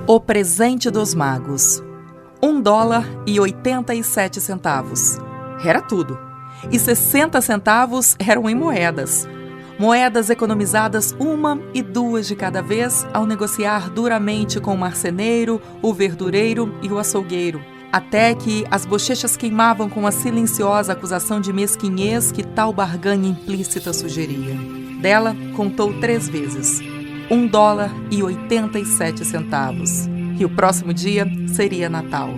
O presente dos magos. $1,87. Era tudo. E 60 centavos eram em moedas. Moedas economizadas 1 e 2 de cada vez ao negociar duramente com o marceneiro, o verdureiro e o açougueiro. Até que as bochechas queimavam com a silenciosa acusação de mesquinhez que tal barganha implícita sugeria. Dela contou 3 vezes. $1,87. E o próximo dia seria Natal.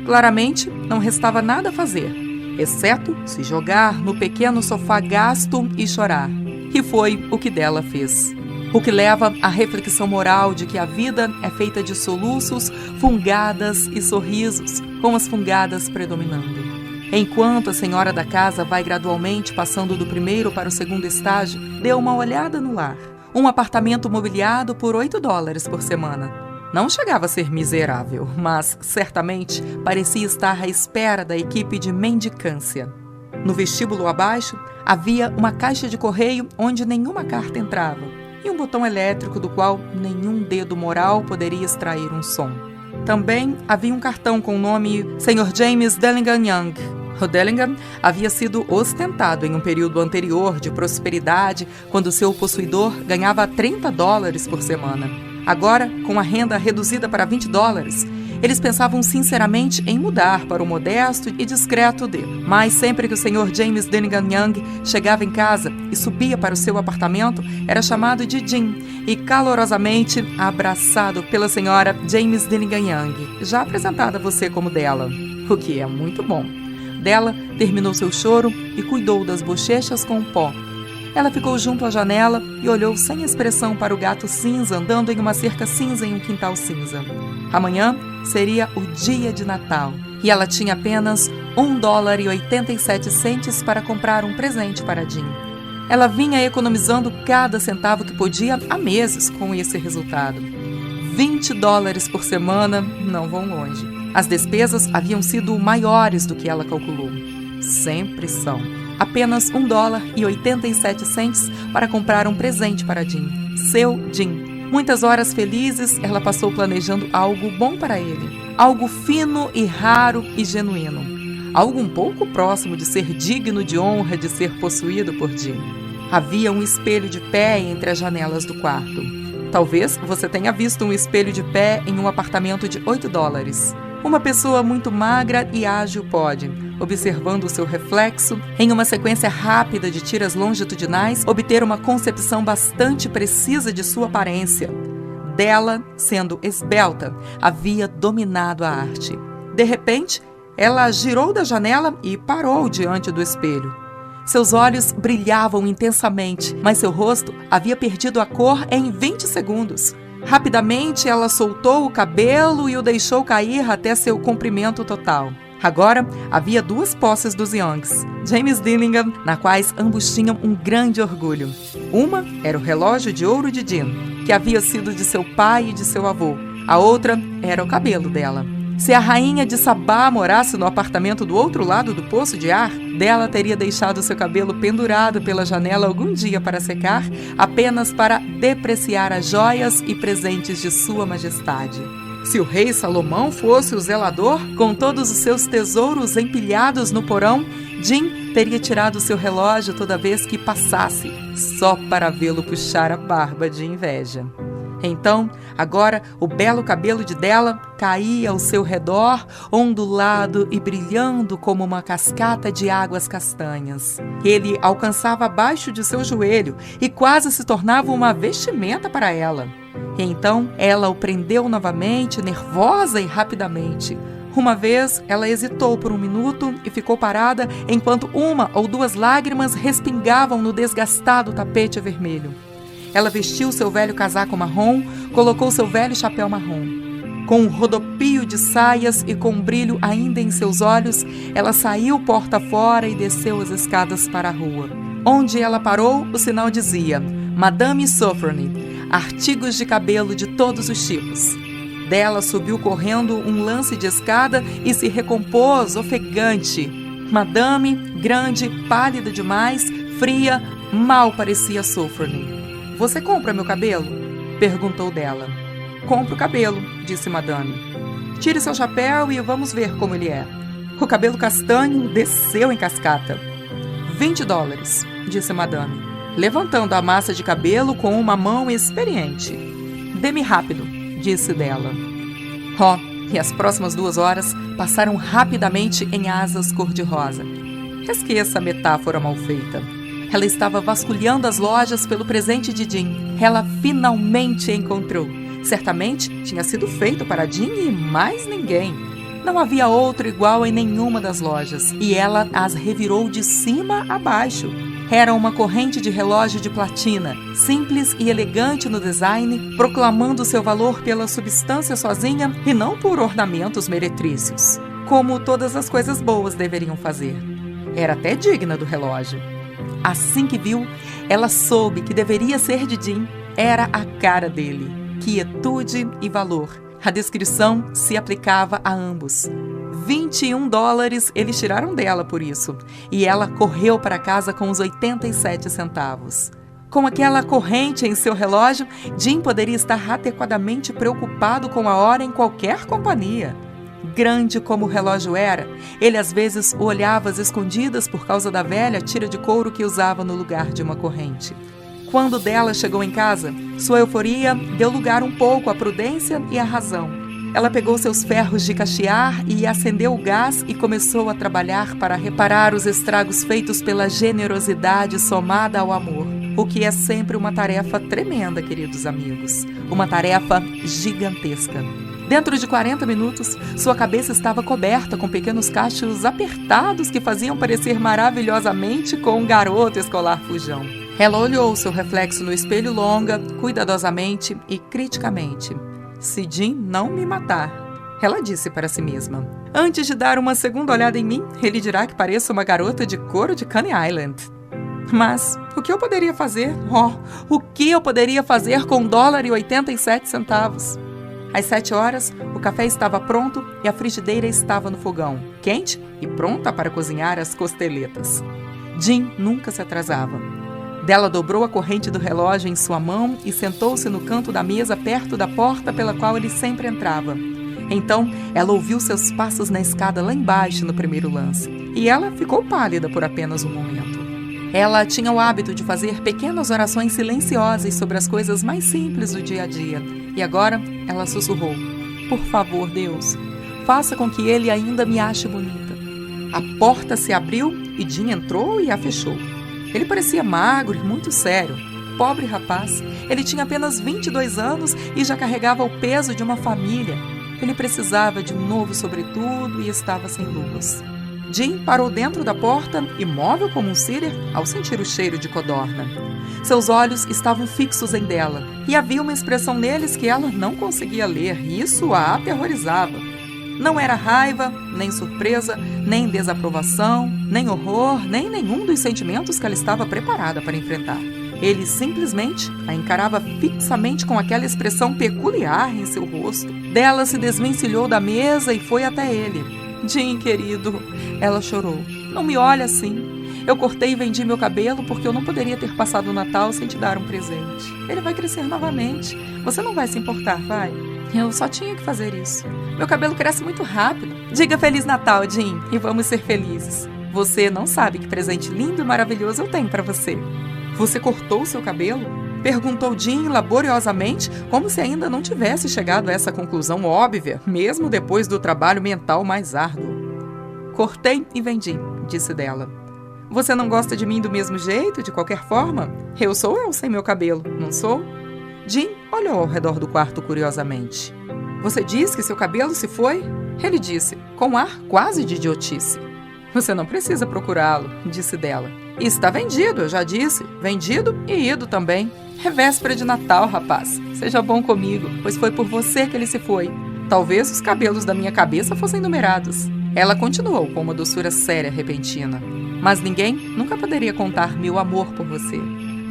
Claramente, não restava nada a fazer, exceto se jogar no pequeno sofá gasto e chorar. E foi o que dela fez. O que leva à reflexão moral de que a vida é feita de soluços, fungadas e sorrisos, com as fungadas predominando. Enquanto a senhora da casa vai gradualmente passando do primeiro para o segundo estágio, deu uma olhada no lar. Um apartamento mobiliado por $8 por semana. Não chegava a ser miserável, mas certamente parecia estar à espera da equipe de mendicância. No vestíbulo abaixo, havia uma caixa de correio onde nenhuma carta entrava e um botão elétrico do qual nenhum dedo moral poderia extrair um som. Também havia um cartão com o nome Sr. James Dellingham Young. O Dellingham havia sido ostentado em um período anterior de prosperidade, quando seu possuidor ganhava $30 por semana. Agora, com a renda reduzida para $20, eles pensavam sinceramente em mudar para o modesto e discreto D. Mas sempre que o Sr. James Dellingham Young chegava em casa e subia para o seu apartamento, era chamado de Jim e calorosamente abraçado pela Sra. James Dellingham Young, já apresentada a você como dela, o que é muito bom. Dela terminou seu choro e cuidou das bochechas com pó. Ela ficou junto à janela e olhou sem expressão para o gato cinza andando em uma cerca cinza em um quintal cinza. Amanhã seria o dia de Natal e ela tinha apenas $1,87 para comprar um presente para Jim. Ela vinha economizando cada centavo que podia há meses com esse resultado. $20 por semana não vão longe. As despesas haviam sido maiores do que ela calculou. Sempre são. Apenas $1,87 para comprar um presente para Jim. Seu Jim. Muitas horas felizes ela passou planejando algo bom para ele. Algo fino e raro e genuíno. Algo um pouco próximo de ser digno de honra de ser possuído por Jim. Havia um espelho de pé entre as janelas do quarto. Talvez você tenha visto um espelho de pé em um apartamento de $8. Uma pessoa muito magra e ágil pode, observando o seu reflexo, em uma sequência rápida de tiras longitudinais, obter uma concepção bastante precisa de sua aparência. Dela, sendo esbelta, havia dominado a arte. De repente, ela girou da janela e parou diante do espelho. Seus olhos brilhavam intensamente, mas seu rosto havia perdido a cor em 20 segundos. Rapidamente, ela soltou o cabelo e o deixou cair até seu comprimento total. Agora, havia 2 posses dos Youngs, James Dillingham, na quais ambos tinham um grande orgulho. Uma era o relógio de ouro de Jim, que havia sido de seu pai e de seu avô. A outra era o cabelo dela. Se a rainha de Sabá morasse no apartamento do outro lado do poço de ar, dela teria deixado seu cabelo pendurado pela janela algum dia para secar, apenas para depreciar as joias e presentes de sua majestade. Se o rei Salomão fosse o zelador, com todos os seus tesouros empilhados no porão, Jim teria tirado seu relógio toda vez que passasse, só para vê-lo puxar a barba de inveja. Então, agora, o belo cabelo de dela caía ao seu redor, ondulado e brilhando como uma cascata de águas castanhas. Ele alcançava abaixo de seu joelho e quase se tornava uma vestimenta para ela. E então, ela o prendeu novamente, nervosa e rapidamente. Uma vez, ela hesitou por um minuto e ficou parada enquanto 1 ou 2 lágrimas respingavam no desgastado tapete vermelho. Ela vestiu seu velho casaco marrom, colocou seu velho chapéu marrom. Com um rodopio de saias e com um brilho ainda em seus olhos, ela saiu porta fora e desceu as escadas para a rua. Onde ela parou, o sinal dizia: Madame Sophronie, artigos de cabelo de todos os tipos. Dela subiu correndo um lance de escada e se recompôs ofegante. Madame, grande, pálida demais, fria, mal parecia Sophronie. Você compra meu cabelo? Perguntou dela. Compre o cabelo, disse Madame. Tire seu chapéu e vamos ver como ele é. O cabelo castanho desceu em cascata. $20, disse Madame, levantando a massa de cabelo com uma mão experiente. Dê-me rápido, disse dela. E as próximas 2 horas passaram rapidamente em asas cor-de-rosa. Esqueça a metáfora mal feita. Ela estava vasculhando as lojas pelo presente de Jean. Ela finalmente encontrou. Certamente tinha sido feito para Jean e mais ninguém. Não havia outro igual em nenhuma das lojas, e ela as revirou de cima a baixo. Era uma corrente de relógio de platina, simples e elegante no design, proclamando seu valor pela substância sozinha e não por ornamentos meretrícios, como todas as coisas boas deveriam fazer. Era até digna do relógio. Assim que viu, ela soube que deveria ser de Jean. Era a cara dele. Quietude e valor. A descrição se aplicava a ambos. $21 eles tiraram dela por isso, e ela correu para casa com os 87 centavos. Com aquela corrente em seu relógio, Jean poderia estar adequadamente preocupado com a hora em qualquer companhia. Grande como o relógio era, ele às vezes o olhava às escondidas por causa da velha tira de couro que usava no lugar de uma corrente. Quando dela chegou em casa, sua euforia deu lugar um pouco à prudência e à razão. Ela pegou seus ferros de cachear e acendeu o gás e começou a trabalhar para reparar os estragos feitos pela generosidade somada ao amor, o que é sempre uma tarefa tremenda, queridos amigos, uma tarefa gigantesca. Dentro de 40 minutos, sua cabeça estava coberta com pequenos cachos apertados que faziam parecer maravilhosamente com um garoto escolar fujão. Ela olhou seu reflexo no espelho longa, cuidadosamente e criticamente. Se Jean não me matar, ela disse para si mesma. Antes de dar uma segunda olhada em mim, ele dirá que pareço uma garota de couro de Coney Island. Mas o que eu poderia fazer? O que eu poderia fazer com $1,87? Às 7 horas, o café estava pronto e a frigideira estava no fogão, quente e pronta para cozinhar as costeletas. Jean nunca se atrasava. Della dobrou a corrente do relógio em sua mão e sentou-se no canto da mesa perto da porta pela qual ele sempre entrava. Então, ela ouviu seus passos na escada lá embaixo no primeiro lance, e ela ficou pálida por apenas um momento. Ela tinha o hábito de fazer pequenas orações silenciosas sobre as coisas mais simples do dia a dia, e agora ela sussurrou: "Por favor, Deus, faça com que ele ainda me ache bonita." A porta se abriu e Jean entrou e a fechou. Ele parecia magro e muito sério. Pobre rapaz, ele tinha apenas 22 anos e já carregava o peso de uma família. Ele precisava de um novo sobretudo e estava sem luvas. Jean parou dentro da porta, imóvel como um círer, ao sentir o cheiro de codorna. Seus olhos estavam fixos em dela, e havia uma expressão neles que ela não conseguia ler, e isso a aterrorizava. Não era raiva, nem surpresa, nem desaprovação, nem horror, nem nenhum dos sentimentos que ela estava preparada para enfrentar. Ele simplesmente a encarava fixamente com aquela expressão peculiar em seu rosto. Dela se desvencilhou da mesa e foi até ele. "Jean, querido", ela chorou, "não me olhe assim. Eu cortei e vendi meu cabelo porque eu não poderia ter passado o Natal sem te dar um presente. Ele vai crescer novamente. Você não vai se importar, vai? Eu só tinha que fazer isso. Meu cabelo cresce muito rápido. Diga Feliz Natal, Jean, e vamos ser felizes. Você não sabe que presente lindo e maravilhoso eu tenho para você." "Você cortou o seu cabelo?" perguntou Jean laboriosamente, como se ainda não tivesse chegado a essa conclusão óbvia, mesmo depois do trabalho mental mais árduo. "Cortei e vendi", disse dela. "Você não gosta de mim do mesmo jeito, de qualquer forma? Eu sou eu sem meu cabelo, não sou?" Jean olhou ao redor do quarto curiosamente. "Você diz que seu cabelo se foi?" Ele disse, com ar quase de idiotice. "Você não precisa procurá-lo", disse dela. "Está vendido, eu já disse. Vendido e ido também. É véspera de Natal, rapaz. Seja bom comigo, pois foi por você que ele se foi. Talvez os cabelos da minha cabeça fossem numerados." Ela continuou com uma doçura séria repentina. "Mas ninguém nunca poderia contar meu amor por você.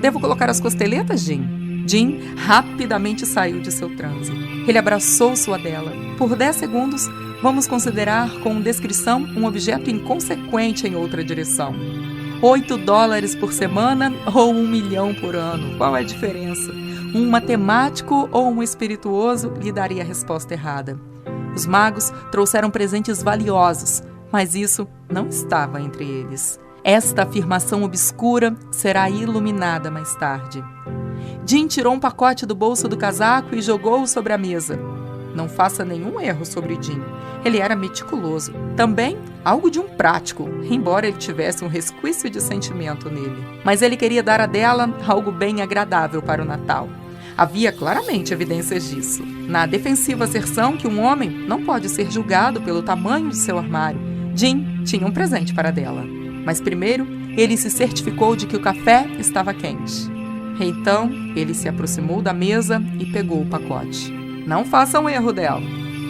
Devo colocar as costeletas, Jean?" Jean rapidamente saiu de seu transe. Ele abraçou sua dela. Por 10 segundos, vamos considerar com descrição um objeto inconsequente em outra direção. $8 por semana ou $1 milhão por ano? Qual é a diferença? Um matemático ou um espirituoso lhe daria a resposta errada. Os magos trouxeram presentes valiosos, mas isso não estava entre eles. Esta afirmação obscura será iluminada mais tarde. Jim tirou um pacote do bolso do casaco e jogou-o sobre a mesa. Não faça nenhum erro sobre Jim. Ele era meticuloso. Também algo de um prático, embora ele tivesse um resquício de sentimento nele. Mas ele queria dar a dela algo bem agradável para o Natal. Havia claramente evidências disso. Na defensiva asserção que um homem não pode ser julgado pelo tamanho de seu armário, Jim tinha um presente para dela. Mas primeiro, ele se certificou de que o café estava quente. Então, ele se aproximou da mesa e pegou o pacote. Não faça um erro dela.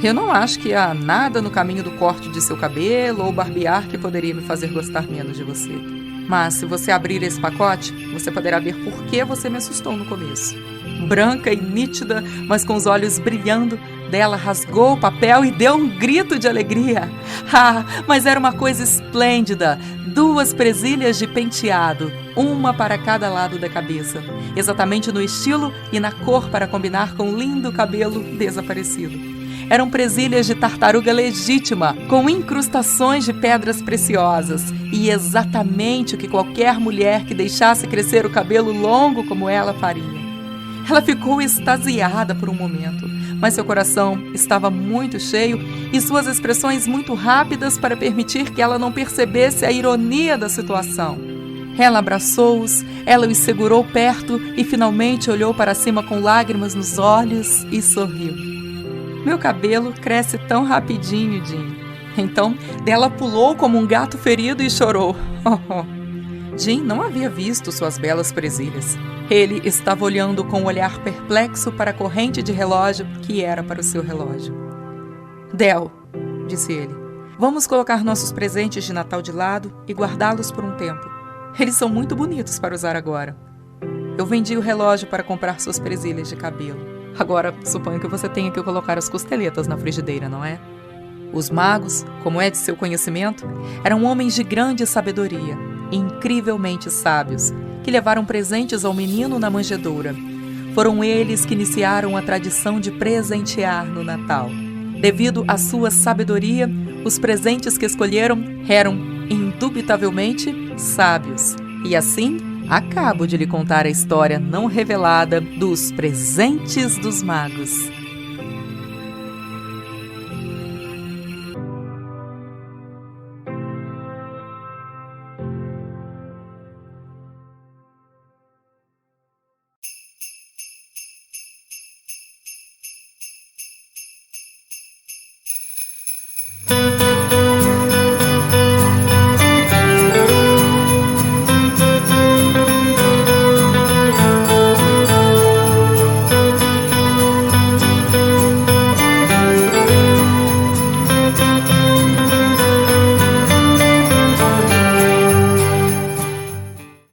Eu não acho que há nada no caminho do corte de seu cabelo ou barbear que poderia me fazer gostar menos de você. Mas se você abrir esse pacote, você poderá ver por que você me assustou no começo. Branca e nítida, mas com os olhos brilhando, Della rasgou o papel e deu um grito de alegria. Ah, mas era uma coisa esplêndida! 2 presilhas de penteado, uma para cada lado da cabeça, exatamente no estilo e na cor para combinar com o lindo cabelo desaparecido. Eram presilhas de tartaruga legítima, com incrustações de pedras preciosas, e exatamente o que qualquer mulher que deixasse crescer o cabelo longo como ela faria. Ela ficou extasiada por um momento, mas seu coração estava muito cheio e suas expressões muito rápidas para permitir que ela não percebesse a ironia da situação. Ela abraçou-os, ela os segurou perto e finalmente olhou para cima com lágrimas nos olhos e sorriu. Meu cabelo cresce tão rapidinho, Jim. Então, Della pulou como um gato ferido e chorou. Jim não havia visto suas belas presilhas. Ele estava olhando com um olhar perplexo para a corrente de relógio que era para o seu relógio. Del, disse ele, vamos colocar nossos presentes de Natal de lado e guardá-los por um tempo. Eles são muito bonitos para usar agora. Eu vendi o relógio para comprar suas presilhas de cabelo. Agora, suponho que você tenha que colocar as costeletas na frigideira, não é? Os magos, como é de seu conhecimento, eram homens de grande sabedoria, incrivelmente sábios, que levaram presentes ao menino na manjedoura. Foram eles que iniciaram a tradição de presentear no Natal. Devido à sua sabedoria, os presentes que escolheram eram, indubitavelmente, sábios. E assim, acabo de lhe contar a história não revelada dos presentes dos magos.